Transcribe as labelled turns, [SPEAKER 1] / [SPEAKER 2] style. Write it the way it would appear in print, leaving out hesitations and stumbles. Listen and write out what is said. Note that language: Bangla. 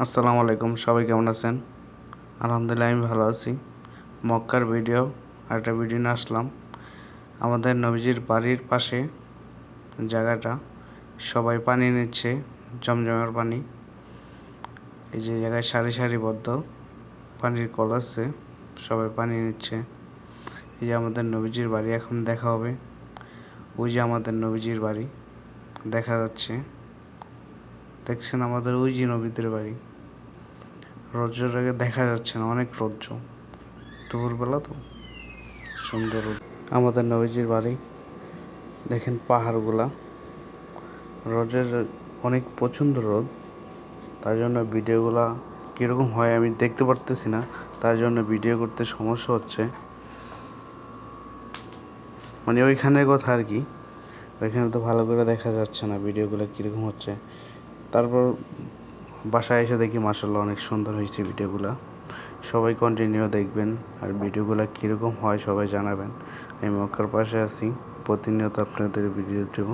[SPEAKER 1] আসসালামু আলাইকুম, সবাই কেমন আছেন? আলহামদুলিল্লাহ আমি ভালো আছি। মক্কার ভিডিও একটা ভিডিও নিয়ে আসলাম। আমাদের নবীজির বাড়ির পাশে জায়গাটা সবাই পানি নিচ্ছে, জমজমের পানি। এই যে জায়গায় সারি সারিবদ্ধ পানির কল আছে, সবাই পানি নিচ্ছে। এই যে আমাদের নবীজির বাড়ি এখন দেখা হবে। ওই যে আমাদের নবীজির বাড়ি দেখা যাচ্ছে, দেখছেন আমাদের ওই যে নবীদের বাড়ি। রৌদ্রের আগে দেখা যাচ্ছে না, অনেক রৌদ্র, দুপুরবেলা তো সুন্দর রোদ। আমাদের নবীজির বাড়ি দেখেন, পাহাড়গুলা, রোদের অনেক প্রচণ্ড রোদ, তার জন্য ভিডিওগুলা কীরকম হয় আমি দেখতে পারতেছি না, তার জন্য ভিডিও করতে সমস্যা হচ্ছে। মানে ওইখানের কথা আর কি, ওইখানে তো ভালো করে দেখা যাচ্ছে না ভিডিওগুলো কীরকম হচ্ছে। তারপর বাসায় এসে দেখি মাশাআল্লাহ অনেক সুন্দর হয়েছে ভিডিওগুলো। সবাই কন্টিনিউ দেখবেন, আর ভিডিওগুলো কীরকম হয় সবাই জানাবেন। আমি মক্কার পাশে আছি, প্রতিনিয়ত আপনাদের ভিডিও দেব।